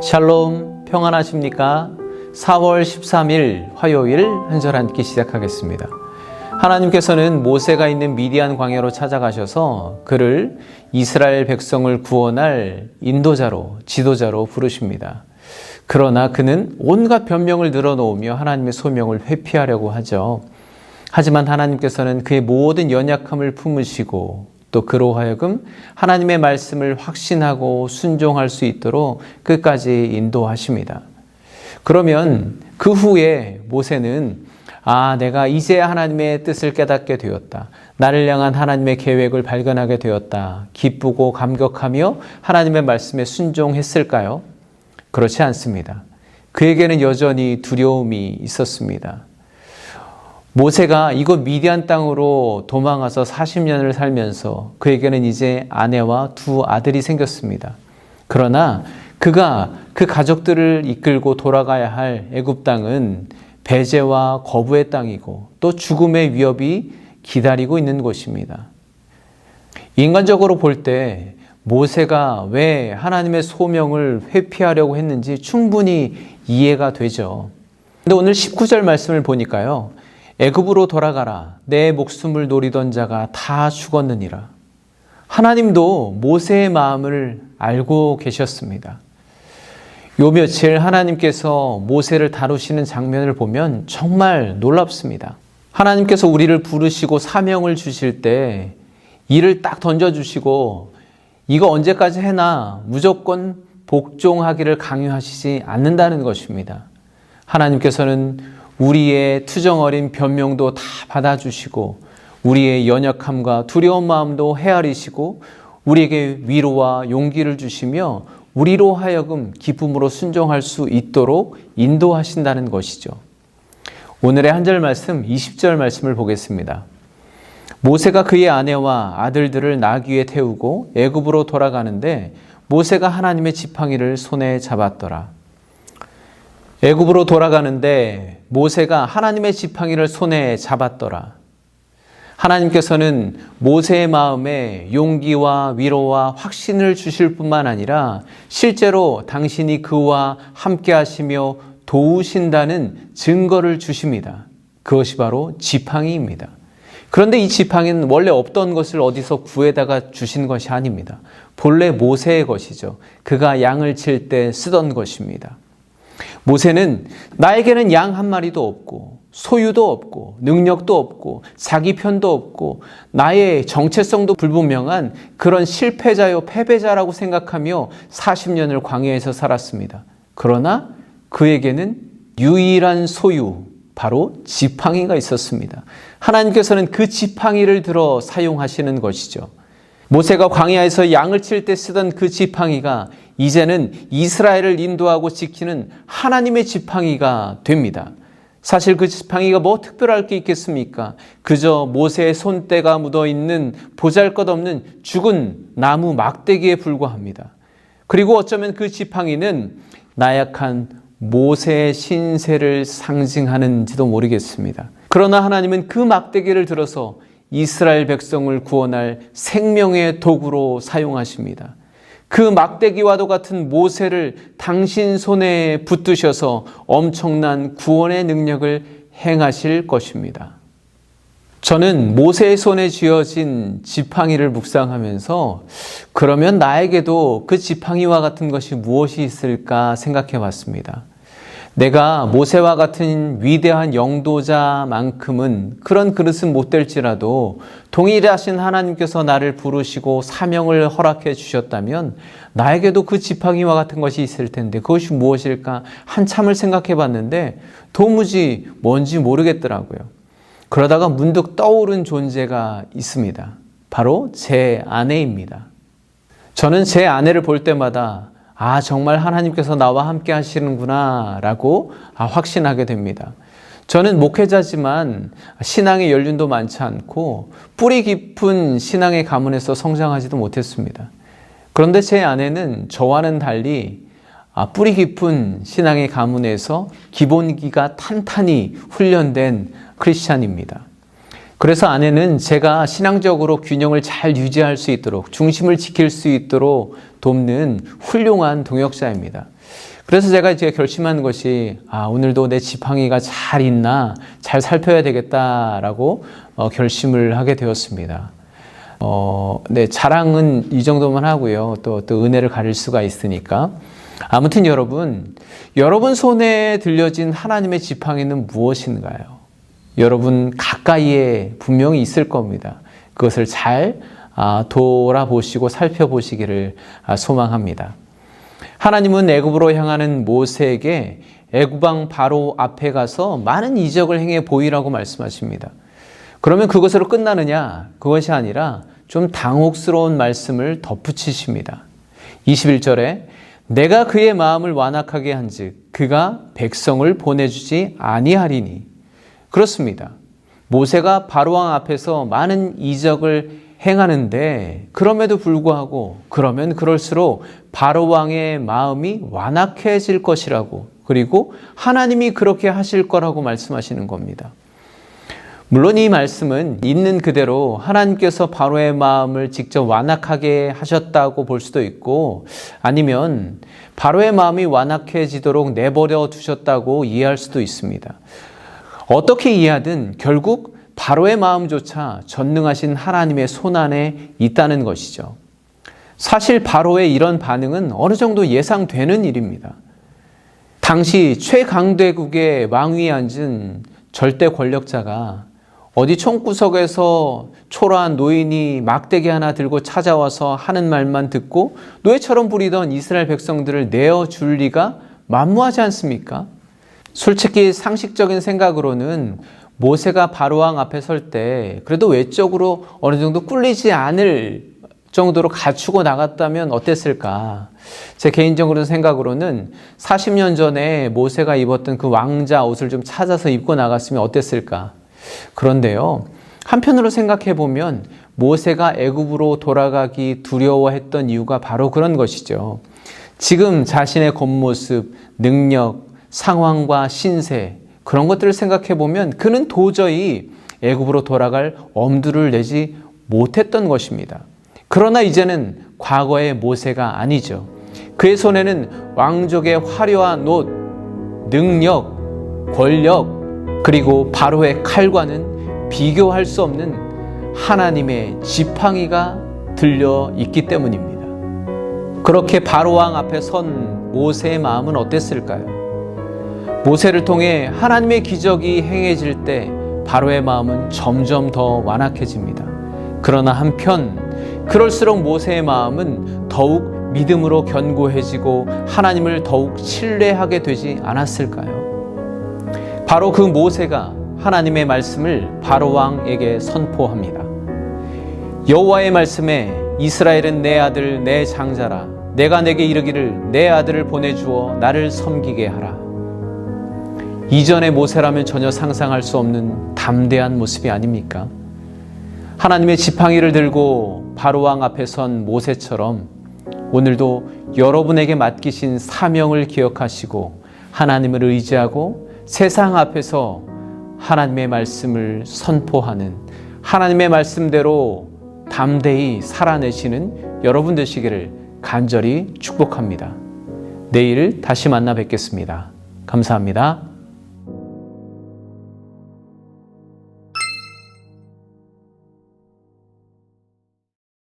샬롬, 평안하십니까? 4월 13일 화요일 한 절 한 끼 시작하겠습니다. 하나님께서는 모세가 있는 미디안 광야로 찾아가셔서 그를 이스라엘 백성을 구원할 인도자로, 지도자로 부르십니다. 그러나 그는 온갖 변명을 늘어놓으며 하나님의 소명을 회피하려고 하죠. 하지만 하나님께서는 그의 모든 연약함을 품으시고 또 그로 하여금 하나님의 말씀을 확신하고 순종할 수 있도록 끝까지 인도하십니다. 그러면 그 후에 모세는 내가 이제 하나님의 뜻을 깨닫게 되었다. 나를 향한 하나님의 계획을 발견하게 되었다. 기쁘고 감격하며 하나님의 말씀에 순종했을까요? 그렇지 않습니다. 그에게는 여전히 두려움이 있었습니다. 모세가 이곳 미디안 땅으로 도망가서 40년을 살면서 그에게는 이제 아내와 두 아들이 생겼습니다. 그러나 그가 그 가족들을 이끌고 돌아가야 할 애굽 땅은 배제와 거부의 땅이고 또 죽음의 위협이 기다리고 있는 곳입니다. 인간적으로 볼 때 모세가 왜 하나님의 소명을 회피하려고 했는지 충분히 이해가 되죠. 근데 오늘 19절 말씀을 보니까요. 애굽으로 돌아가라. 내 목숨을 노리던 자가 다 죽었느니라. 하나님도 모세의 마음을 알고 계셨습니다. 요 며칠 하나님께서 모세를 다루시는 장면을 보면 정말 놀랍습니다. 하나님께서 우리를 부르시고 사명을 주실 때 일을 딱 던져주시고 이거 언제까지 해나 무조건 복종하기를 강요하시지 않는다는 것입니다. 하나님께서는 우리의 투정어린 변명도 다 받아주시고 우리의 연약함과 두려운 마음도 헤아리시고 우리에게 위로와 용기를 주시며 우리로 하여금 기쁨으로 순종할 수 있도록 인도하신다는 것이죠. 오늘의 한 절 말씀 20절 말씀을 보겠습니다. 모세가 그의 아내와 아들들을 나귀에 태우고 애굽으로 돌아가는데 모세가 하나님의 지팡이를 손에 잡았더라. 애굽으로 돌아가는데 모세가 하나님의 지팡이를 손에 잡았더라. 하나님께서는 모세의 마음에 용기와 위로와 확신을 주실 뿐만 아니라 실제로 당신이 그와 함께 하시며 도우신다는 증거를 주십니다. 그것이 바로 지팡이입니다. 그런데 이 지팡이는 원래 없던 것을 어디서 구해다가 주신 것이 아닙니다. 본래 모세의 것이죠. 그가 양을 칠 때 쓰던 것입니다. 모세는 나에게는 양 한 마리도 없고 소유도 없고 능력도 없고 자기 편도 없고 나의 정체성도 불분명한 그런 실패자요 패배자라고 생각하며 40년을 광야에서 살았습니다. 그러나 그에게는 유일한 소유, 바로 지팡이가 있었습니다. 하나님께서는 그 지팡이를 들어 사용하시는 것이죠. 모세가 광야에서 양을 칠 때 쓰던 그 지팡이가 이제는 이스라엘을 인도하고 지키는 하나님의 지팡이가 됩니다. 사실 그 지팡이가 뭐 특별할 게 있겠습니까? 그저 모세의 손때가 묻어있는 보잘것없는 죽은 나무 막대기에 불과합니다. 그리고 어쩌면 그 지팡이는 나약한 모세의 신세를 상징하는지도 모르겠습니다. 그러나 하나님은 그 막대기를 들어서 이스라엘 백성을 구원할 생명의 도구로 사용하십니다. 그 막대기와도 같은 모세를 당신 손에 붙드셔서 엄청난 구원의 능력을 행하실 것입니다. 저는 모세의 손에 쥐어진 지팡이를 묵상하면서 그러면 나에게도 그 지팡이와 같은 것이 무엇이 있을까 생각해 봤습니다. 내가 모세와 같은 위대한 영도자만큼은 그런 그릇은 못 될지라도 동일하신 하나님께서 나를 부르시고 사명을 허락해 주셨다면 나에게도 그 지팡이와 같은 것이 있을 텐데 그것이 무엇일까 한참을 생각해 봤는데 도무지 뭔지 모르겠더라고요. 그러다가 문득 떠오른 존재가 있습니다. 바로 제 아내입니다. 저는 제 아내를 볼 때마다 정말 하나님께서 나와 함께 하시는구나 라고 확신하게 됩니다. 저는 목회자지만 신앙의 연륜도 많지 않고 뿌리 깊은 신앙의 가문에서 성장하지도 못했습니다. 그런데 제 아내는 저와는 달리 뿌리 깊은 신앙의 가문에서 기본기가 탄탄히 훈련된 크리스찬입니다. 그래서 아내는 제가 신앙적으로 균형을 잘 유지할 수 있도록 중심을 지킬 수 있도록 돕는 훌륭한 동역자입니다. 그래서 제가 이제 결심한 것이 오늘도 내 지팡이가 잘 있나 잘 살펴야 되겠다라고 결심을 하게 되었습니다. 네, 자랑은 이 정도만 하고요. 또 은혜를 가릴 수가 있으니까. 아무튼 여러분 손에 들려진 하나님의 지팡이는 무엇인가요? 여러분 가까이에 분명히 있을 겁니다. 그것을 잘 돌아보시고 살펴보시기를 소망합니다. 하나님은 애굽으로 향하는 모세에게 애굽 왕 바로 앞에 가서 많은 이적을 행해 보이라고 말씀하십니다. 그러면 그것으로 끝나느냐? 그것이 아니라 좀 당혹스러운 말씀을 덧붙이십니다. 21절에 내가 그의 마음을 완악하게 한즉 그가 백성을 보내주지 아니하리니. 그렇습니다. 모세가 바로왕 앞에서 많은 이적을 행하는데 그럼에도 불구하고 그러면 그럴수록 바로왕의 마음이 완악해질 것이라고, 그리고 하나님이 그렇게 하실 거라고 말씀하시는 겁니다. 물론 이 말씀은 있는 그대로 하나님께서 바로의 마음을 직접 완악하게 하셨다고 볼 수도 있고, 아니면 바로의 마음이 완악해지도록 내버려 두셨다고 이해할 수도 있습니다. 어떻게 이해하든 결국 바로의 마음조차 전능하신 하나님의 손안에 있다는 것이죠. 사실 바로의 이런 반응은 어느 정도 예상되는 일입니다. 당시 최강대국의 왕위에 앉은 절대 권력자가 어디 총구석에서 초라한 노인이 막대기 하나 들고 찾아와서 하는 말만 듣고 노예처럼 부리던 이스라엘 백성들을 내어줄 리가 만무하지 않습니까? 솔직히 상식적인 생각으로는 모세가 바로왕 앞에 설 때 그래도 외적으로 어느 정도 꿀리지 않을 정도로 갖추고 나갔다면 어땠을까? 제 개인적으로 생각으로는 40년 전에 모세가 입었던 그 왕자 옷을 좀 찾아서 입고 나갔으면 어땠을까? 그런데요, 한편으로 생각해 보면 모세가 애굽으로 돌아가기 두려워했던 이유가 바로 그런 것이죠. 지금 자신의 겉모습, 능력, 상황과 신세, 그런 것들을 생각해 보면 그는 도저히 애굽으로 돌아갈 엄두를 내지 못했던 것입니다. 그러나 이제는 과거의 모세가 아니죠. 그의 손에는 왕족의 화려한 옷, 능력, 권력, 그리고 바로의 칼과는 비교할 수 없는 하나님의 지팡이가 들려 있기 때문입니다. 그렇게 바로왕 앞에 선 모세의 마음은 어땠을까요? 모세를 통해 하나님의 기적이 행해질 때 바로의 마음은 점점 더 완악해집니다. 그러나 한편 그럴수록 모세의 마음은 더욱 믿음으로 견고해지고 하나님을 더욱 신뢰하게 되지 않았을까요? 바로 그 모세가 하나님의 말씀을 바로왕에게 선포합니다. 여호와의 말씀에 이스라엘은 내 아들 내 장자라. 내가 내게 이르기를 내 아들을 보내주어 나를 섬기게 하라. 이전의 모세라면 전혀 상상할 수 없는 담대한 모습이 아닙니까? 하나님의 지팡이를 들고 바로왕 앞에 선 모세처럼 오늘도 여러분에게 맡기신 사명을 기억하시고 하나님을 의지하고 세상 앞에서 하나님의 말씀을 선포하는, 하나님의 말씀대로 담대히 살아내시는 여러분 되시기를 간절히 축복합니다. 내일 다시 만나 뵙겠습니다. 감사합니다.